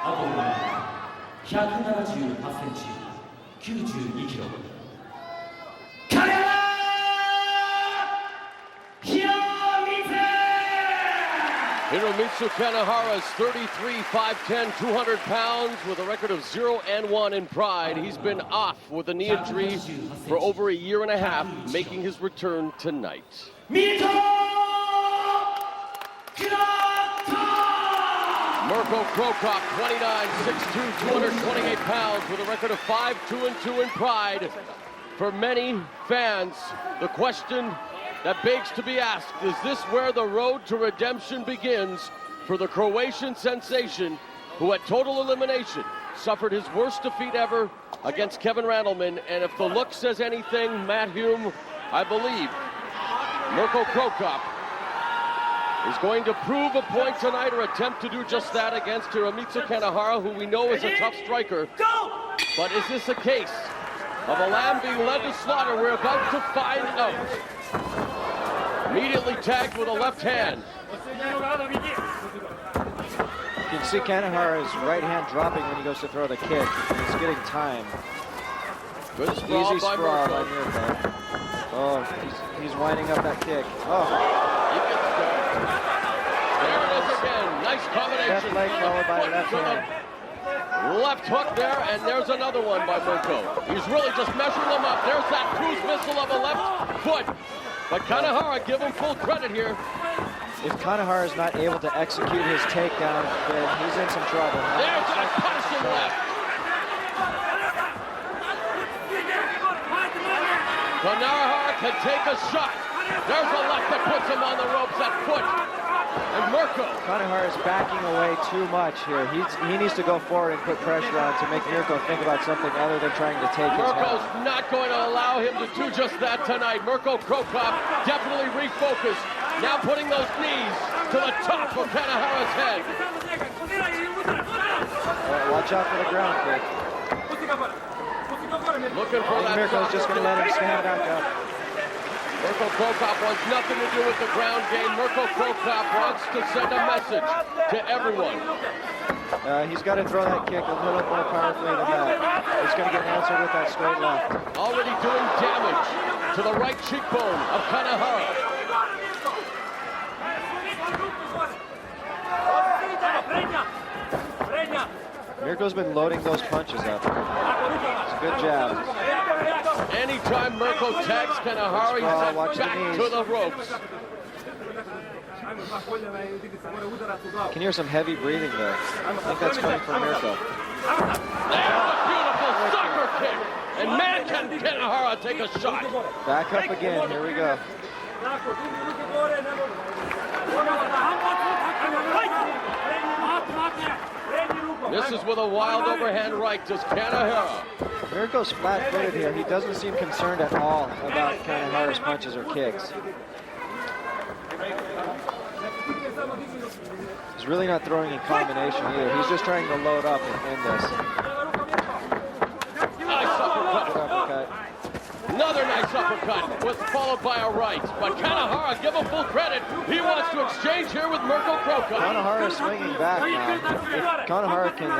赤穂178センチ、92キロ。Hiromitsu Kanehara is 33, 5'10", 200 pounds with a record of 0-1 in Pride. He's been off with a knee injury for over a year and a half, making his return tonight. Mirko Krokop, 29, 6'2", 228 pounds with a record of 5-2-2 in Pride. For many fans, the question that begs to be asked, is this where the road to redemption begins for the Croatian sensation who at total elimination suffered his worst defeat ever against Kevin Randleman? And if the look says anything, Matt Hume, I believe Mirko Krokop is going to prove a point tonight or attempt to do just that against Hiromitsu Kanehara, who we know is a tough striker. But is this a case of a lamb being led to slaughter? We're about to find out. Immediately tagged with a left hand. You can see Kanehara's right hand dropping when he goes to throw the kick. He's getting time. Good sprawl Easy by sprawl Mirko. by Mirko. Oh, he's winding up that kick. Oh. He gets there. There it is again. Nice combination. Left leg followed by left hand. Left hook there, and there's another one by Mirko. He's really just measuring them up. There's that cruise missile of a left foot. But Kanehara, give him full credit here. If Kanehara is not able to execute his takedown, then he's in some trouble. There's that punishing left. Kanehara can take a shot. There's a left that puts him on the ropes, that foot. And Mirko. Kanehara is backing away too much here. He needs to go forward and put pressure on to make Mirko think about something other than trying to take his Mirko's head. not going to allow him to do just that tonight. Mirko Krokop definitely refocused. Now putting those knees to the top of Kanehara's head. Watch out for the ground kick. Looking for that. Mirko's just going to let him stand back up. Mirko Krokop wants nothing to do with the ground game. Mirko Krokop wants to send a message to everyone. He's got to throw that kick a little more powerfully than that. He's going to get answered with that straight left. Already doing damage to the right cheekbone of Kanehara. Mirko's been loading those punches up. It's a good jab. Anytime Mirko tags Kanehara, he's sent back to the ropes. You can hear some heavy breathing there. I think that's coming from Mirko. There's a beautiful soccer kick. And man, can Kanehara take a shot. Back up again. Here we go. This is with a wild overhand right to Kanehara. Mirko's flat-footed here. He doesn't seem concerned at all about Kanehara's punches or kicks. He's really not throwing in combination either. He's just trying to load up and end this. Nice uppercut. Uppercut. Another nice uppercut, followed by a right. But Kanehara, give him full credit. He wants to exchange here with Mirko Krokop. Kanehara is swinging back now. If Kanehara can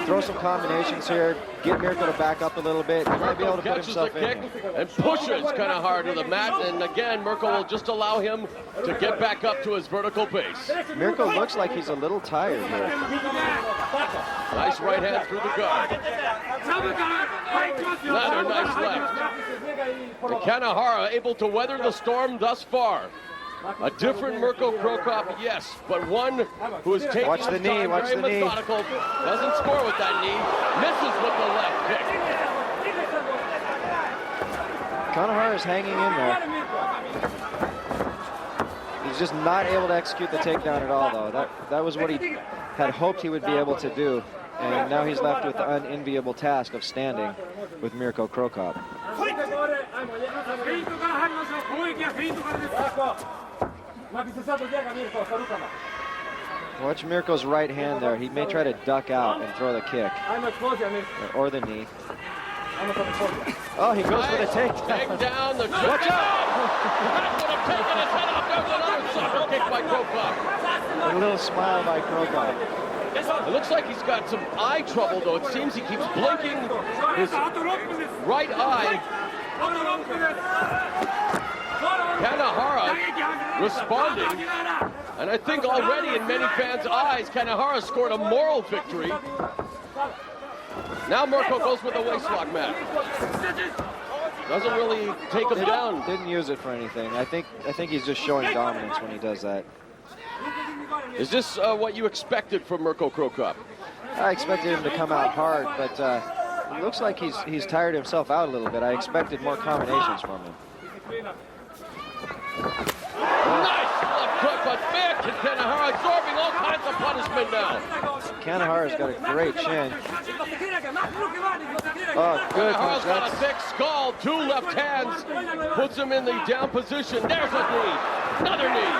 throw some combinations here, get Mirko to back up a little bit, he might be able to put himself in. And pushes Kanehara to the mat. And again, Mirko will just allow him to get back up to his vertical pace. Mirko looks like he's a little tired here. Nice right hand through the guard. Another nice left. And Kanehara able to weather the storm thus far. A different Mirko Krokop, yes, but one who is taking Watch the knee, watch the knee. methodical. Doesn't score with that knee. Misses with the left kick. Kanehara is hanging in there. He's just not able to execute the takedown at all, though. That was what he had hoped he would be able to do. And now he's left with the unenviable task of standing with Mirko Krokop. Watch Mirko's right hand there. He may try to duck out and throw the kick. Or the knee. Oh, he goes for the takedown. Take down the Watch out! That would have taken his head off. There's another soccer kick by Krokop. A little smile by Krokop. It looks like he's got some eye trouble, though. It seems he keeps blinking his right eye. Kanehara responding. And I think already in many fans' eyes, Kanehara scored a moral victory. Now Mirko goes with a waistlock match. Doesn't really take him down. Didn't use it for anything. I think he's just showing dominance when he does that. Is this what you expected from Mirko Krokop? I expected him to come out hard, but it looks like he's tired himself out a little bit. I expected more combinations from him. Nice left hook, but man, Kanehara absorbing all kinds of punishment now. Kanehara's got a great chin. Oh, good punch. Kanehara's got a thick skull, 2 left hands, puts him in the down position. There's a knee, another knee.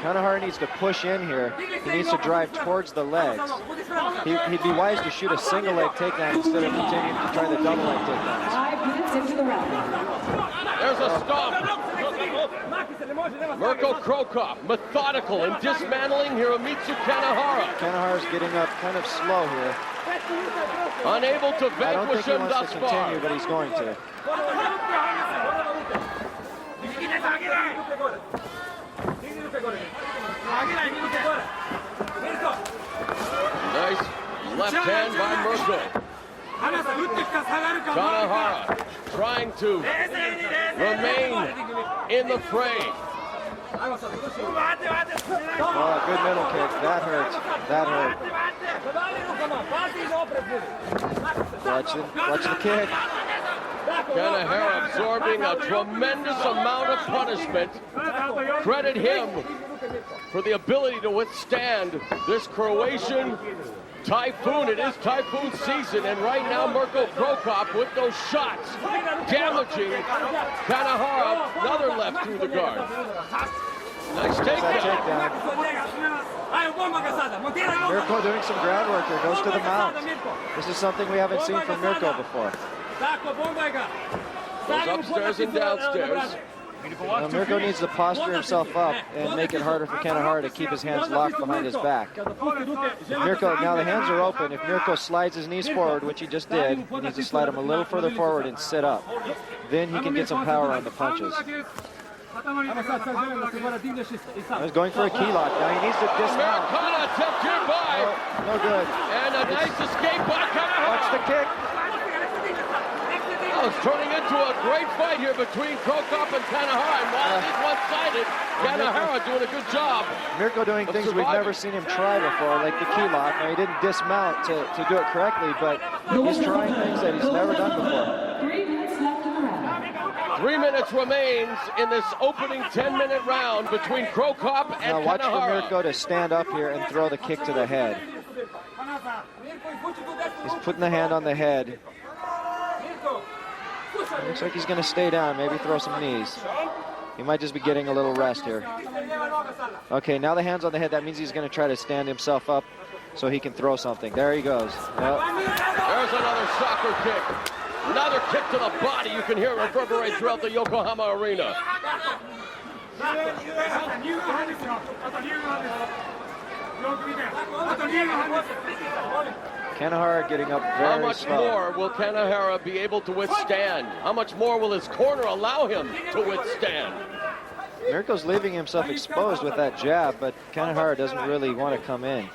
Kanehara needs to push in here. He needs to drive towards the legs. He'd be wise to shoot a single leg takedown instead of continuing to try the double leg takedowns. 5 minutes into the round. There's a stomp. Mirko Krokop, methodical in dismantling Hiromitsu Kanehara. Kanehara's getting up kind of slow here. Unable to I don't think vanquish he him wants thus to far. continue, but he's going to. Nice left hand by Mirko. Kanehara trying to remain in the fray. Oh, good middle kick. That hurt. That hurt. Watch the kick. Kanehara absorbing a tremendous amount of punishment. Credit him for the ability to withstand this Croatian typhoon. It is typhoon season, and right now Mirko Krokop with those shots damaging Kanehara. Another left through the guard. Nice takedown. Mirko doing some groundwork here. Goes to the mount. This is something we haven't seen from Mirko before. Goes upstairs and downstairs. Now Mirko needs to posture himself up and make it harder for Kanehara to keep his hands locked behind his back. If Mirko, now the hands are open. If Mirko slides his knees forward, which he just did, he needs to slide them a little further forward and sit up. Then he can get some power on the punches. He's going for a key lock. Now he needs to dismount. Americana attempt here by. No good. And a nice escape by Kanehara. Watch the kick. Oh, it's turning into a great fight here between Krokop and Kanehara. And while it is one-sided, Kanehara doing a good job. Mirko doing things we've never seen him try before, like the key lock. Now he didn't dismount to do it correctly, but he's trying things that he's never done before. 3 minutes left in the round. 3 minutes remains in this opening 10-minute round between Krokop and Now watch for Kanehara. Mirko to stand up here and throw the kick to the head. He's putting the hand on the head. Looks like he's going to stay down, maybe throw some knees. He might just be getting a little rest here. Okay, now the hand's on the head. That means he's going to try to stand himself up so he can throw something. There he goes. Yep. There's another soccer kick. Another kick to the body. You can hear it reverberate throughout the Yokohama arena. Kanehara getting up How very much slow. more will Kanehara be able to withstand? How much more will his corner allow him to withstand? Mirko's leaving himself exposed with that jab, but Kanehara doesn't really want to come in.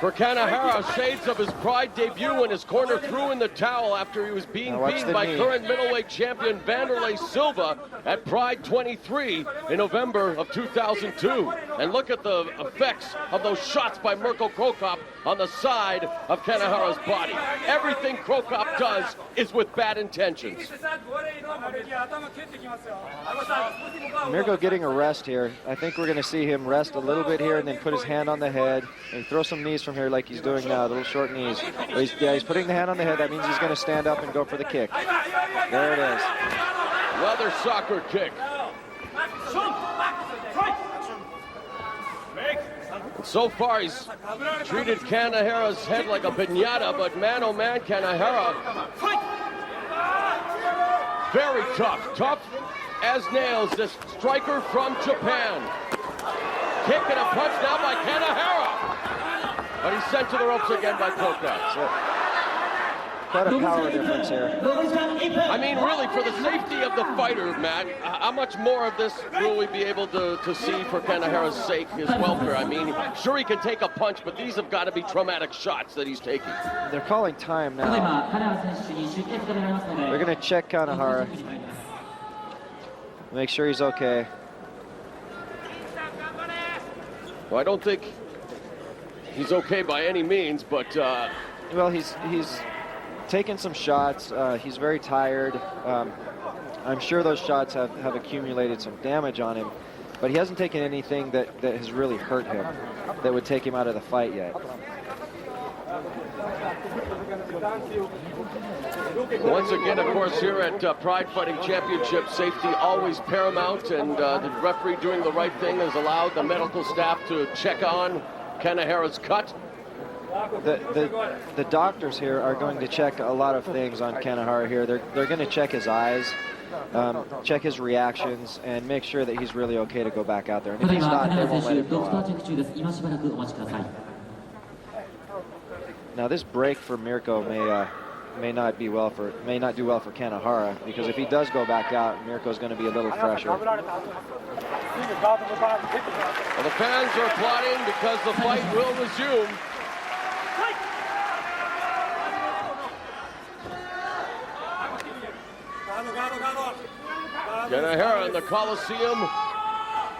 For Kanehara, shades of his Pride debut when his corner threw in the towel after he was being Now watch beaten the by knee. current middleweight champion Vanderlei Silva at Pride 23 in November of 2002. And look at the effects of those shots by Mirko Krokop on the side of Kanehara's body. Everything Krokop does is with bad intentions. Mirko getting a rest here. I think we're going to see him rest a little bit here and then put his hand on the head and throw some knees from here like he's doing now, little short knees. But he's putting the hand on the head. That means he's going to stand up and go for the kick. There it is. Another soccer kick. So far, he's treated Kanehara's head like a piñata, but man, oh man, Kanehara, very tough as nails, this striker from Japan. kick and a punch now by Kanehara. But he's sent to the ropes again by Krokop. Quite a power difference here. I mean, really, for the safety of the fighter, Matt, how much more of this will we be able to see for Kanehara's sake, his welfare? I mean, sure, he can take a punch, but these have got to be traumatic shots that he's taking. They're calling time now. They're going to check Kanehara. Make sure he's okay. Well, I don't think he's okay by any means, but... well, he's taken some shots. He's very tired. I'm sure those shots have accumulated some damage on him, but he hasn't taken anything that has really hurt him, that would take him out of the fight yet. Once again, of course, here at Pride Fighting Championship, safety always paramount, and the referee doing the right thing has allowed the medical staff to check on Kanehara's cut. The doctors here are going to check a lot of things on Kanehara here. They're going to check his eyes, check his reactions, and make sure that he's really okay to go back out there. And if he's not, they won't let him go out. Now this break for Mirko may not do well for Kanehara, because if he does go back out, Mirko's going to be a little fresher. Well, the fans are applauding because the fight will resume. Kanehara in the Coliseum.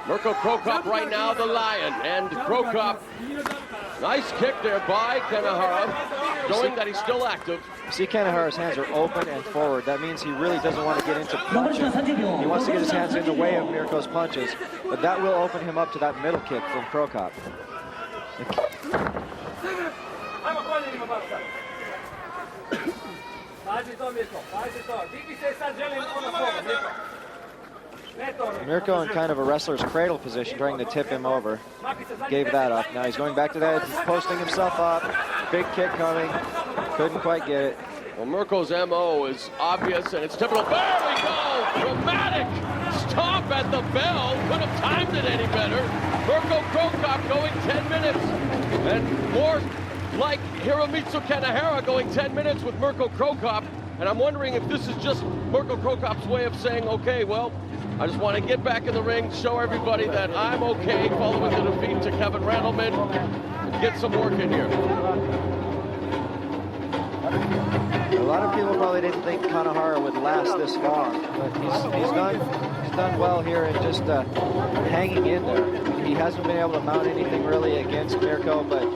Mirko Krokop right now the lion, and Krokop, nice kick there by Kanehara, showing that he's still active. See, Kanehara's hands are open and forward. That means he really doesn't want to get into punching. He wants to get his hands in the way of Mirko's punches, but that will open him up to that middle kick from Krokop. Mirko in kind of a wrestler's cradle position, trying to tip him over. Gave that up. Now he's going back to that. He's posting himself up. Big kick coming. Couldn't quite get it. Well, Mirko's MO is obvious, and it's typical. There we go! Dramatic stop at the bell. Could have timed it any better. Mirko Krokop going 10 minutes. And more like Hiromitsu Kanehara going 10 minutes with Mirko Krokop. And I'm wondering if this is just Mirko Krokop's way of saying, okay, well, I just want to get back in the ring, show everybody that I'm okay following the defeat to Kevin Randleman, and get some work in here. A lot of people probably didn't think Kanehara would last this long, but he's done well here and just hanging in there. He hasn't been able to mount anything really against Mirko, but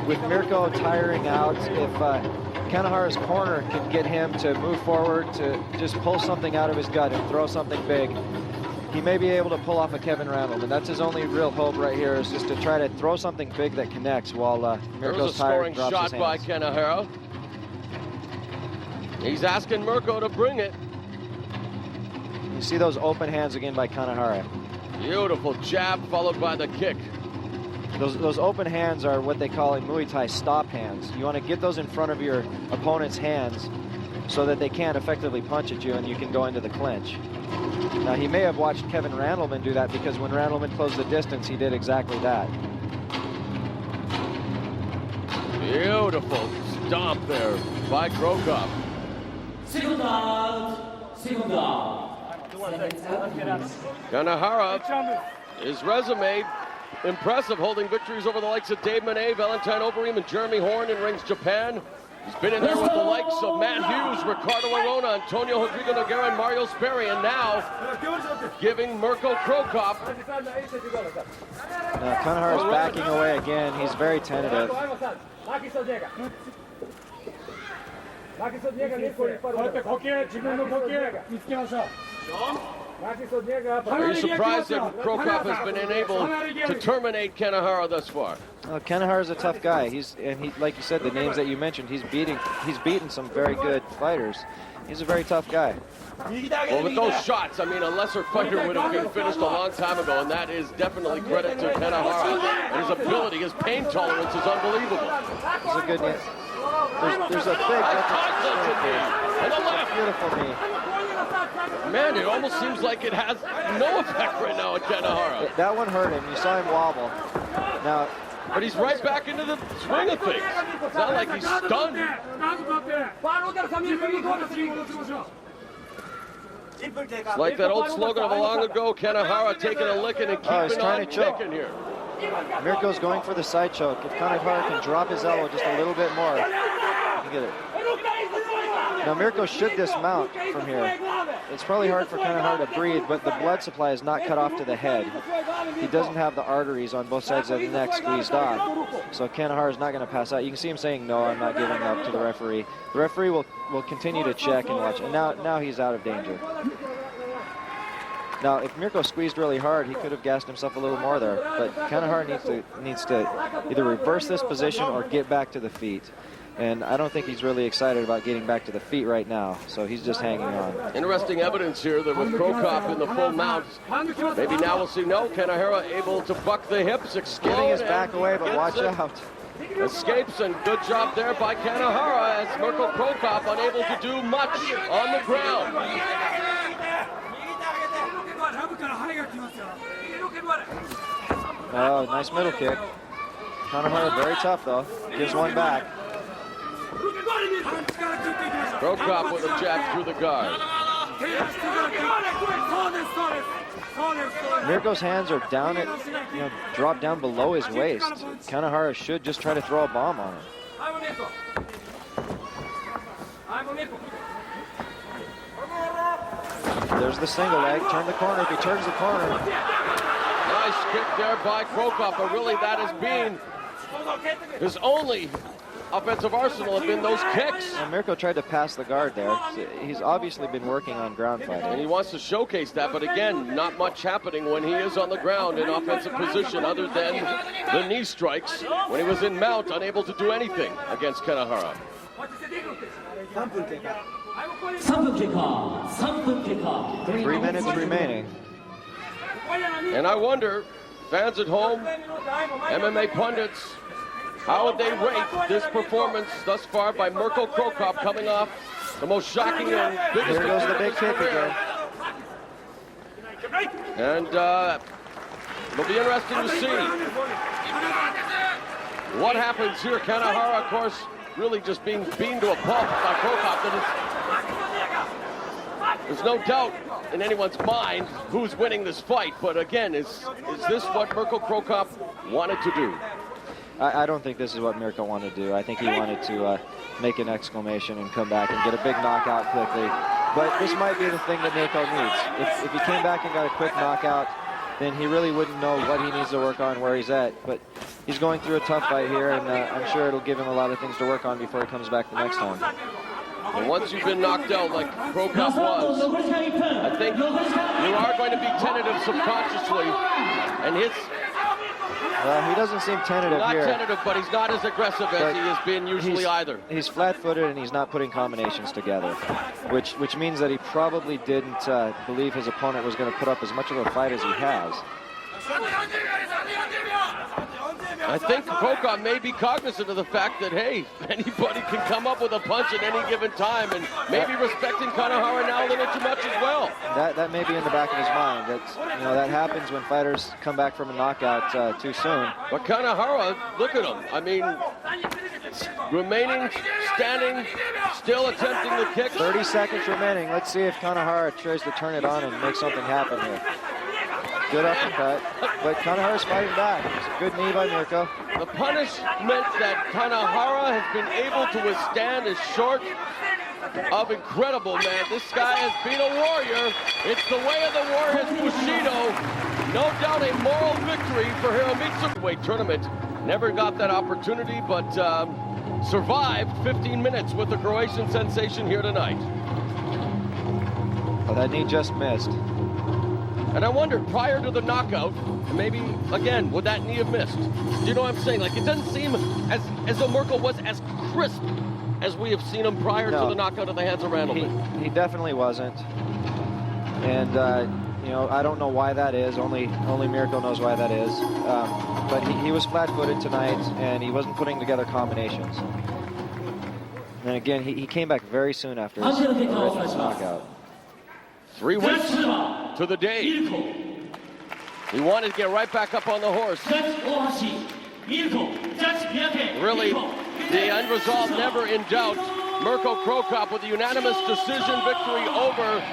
with Mirko tiring out, if Kanehara's corner can get him to move forward, to just pull something out of his gut and throw something big, he may be able to pull off a Kevin Randleman. That's his only real hope right here, is just to try to throw something big that connects while Mirko's tired and drops his hands. There's a scoring shot by Kanehara. He's asking Mirko to bring it. You see those open hands again by Kanehara. Beautiful jab followed by the kick. Those open hands are what they call in Muay Thai stop hands. You want to get those in front of your opponent's hands so that they can't effectively punch at you and you can go into the clinch. Now, he may have watched Kevin Randleman do that, because when Randleman closed the distance, he did exactly that. Beautiful stomp there by Krokop. Second round. Kanehara, his resume impressive, holding victories over the likes of Dave Monet, Valentine Overeem, and Jeremy Horn in Rings Japan. He's been in there with the likes of Matt Hughes, Ricardo Arona, Antonio Rodrigo Noguera, and Mario Sperry, and now giving Mirko Krokop. Now, Kanehara's backing away again. He's very tentative. Are you surprised that Krokop has been unable to terminate Kanehara thus far? Kanehara's a tough guy. Like you said, the names that you mentioned, he's beaten some very good fighters. He's a very tough guy. Well, with those shots, I mean, a lesser fighter would have been finished a long time ago, and that is definitely credit to Kanehara. And his ability, his pain tolerance is unbelievable. He's a good man. There's a big difference. And the left. Beautiful knee. Man, it almost seems like it has no effect right now on Kanehara. That one hurt him. You saw him wobble. Now, But he's right back into the swing of things. It's not like he's stunned. It's like that old slogan of a long ago, Kanehara taking a licking and he's keeping trying on to choke. kicking here. Mirko's going for the side choke. If Kanehara can drop his elbow just a little bit more, he can get it. Now Mirko should dismount from here. It's probably hard for Kanehara to breathe, but the blood supply is not cut off to the head. He doesn't have the arteries on both sides of the neck squeezed off. So Kanehara is not going to pass out. You can see him saying, no, I'm not giving up to the referee. The referee will continue to check and watch. And now he's out of danger. Now, if Mirko squeezed really hard, he could have gassed himself a little more there. But Kanehara needs to either reverse this position or get back to the feet. And I don't think he's really excited about getting back to the feet right now. So he's just hanging on. Interesting evidence here that with Krokop in the full mount, maybe now we'll see, no, Kanehara able to buck the hips, explode. Giving his back away, but watch out. Escapes, and good job there by Kanehara as Mirko Krokop unable to do much on the ground. Oh, nice middle kick. Kanehara very tough though. Gives one back. Krokop with a jab through the guard. Mirko's hands are down at, drop down below his waist. Kanehara should just try to throw a bomb on him. There's the single leg. Turn the corner. If he turns the corner. Nice kick there by Krokop, but really that has been his only offensive arsenal, have been those kicks. And Mirko tried to pass the guard there. So he's obviously been working on ground fighting. And he wants to showcase that, but again, not much happening when he is on the ground in offensive position other than the knee strikes. When he was in mount, unable to do anything against Kanehara. 3 minutes remaining. And I wonder, fans at home, MMA pundits, how would they rate this performance thus far by Mirko Krokop, coming off the most shocking and biggest Here goes the victory big of his kick career. again. And it'll be interesting to see what happens here. Kanehara, of course, really just being beaten to a pulp by Krokop. There's no doubt in anyone's mind who's winning this fight, but again, is this what Mirko Krokop wanted to do? I don't think this is what Mirko wanted to do. I think he wanted to make an exclamation and come back and get a big knockout quickly. But this might be the thing that Mirko needs. If he came back and got a quick knockout, then he really wouldn't know what he needs to work on, where he's at. But he's going through a tough fight here, and I'm sure it'll give him a lot of things to work on before he comes back the next time. And once you've been knocked out like Krokop was, I think you are going to be tentative subconsciously. And He doesn't seem tentative not here. tentative, but he's not as aggressive as he has been usually either. He's flat-footed and he's not putting combinations together, which means that he probably didn't believe his opponent was going to put up as much of a fight as he has. I think Krokop may be cognizant of the fact that, hey, anybody can come up with a punch at any given time, and maybe respecting Kanehara now a little too much as well. That may be in the back of his mind. That happens when fighters come back from a knockout too soon. But Kanehara, look at him. I mean, remaining standing, still attempting the kick. 30 seconds remaining. Let's see if Kanehara tries to turn it on and make something happen here. Good uppercut, but Kanehara's fighting back. It's a good knee by Mirko. The punishment that Kanehara has been able to withstand is short of incredible, man. This guy has been a warrior. It's the way of the warriors, Bushido. No doubt a moral victory for Hiromitsu. Weight tournament. Never got that opportunity, but survived 15 minutes with the Croatian sensation here tonight. Oh, that knee just missed. And I wonder, prior to the knockout, maybe, again, would that knee have missed? Do you know what I'm saying? Like, it doesn't seem as though Mirko was as crisp as we have seen him prior to the knockout of the hands of Randleman. He definitely wasn't. And, I don't know why that is. Only Mirko knows why that is. But he was flat-footed tonight, and he wasn't putting together combinations. And again, he came back very soon after his knockout. 3 weeks to the day. He wanted to get right back up on the horse. Really, the unresolved never in doubt. Mirko Krokop with a unanimous decision victory over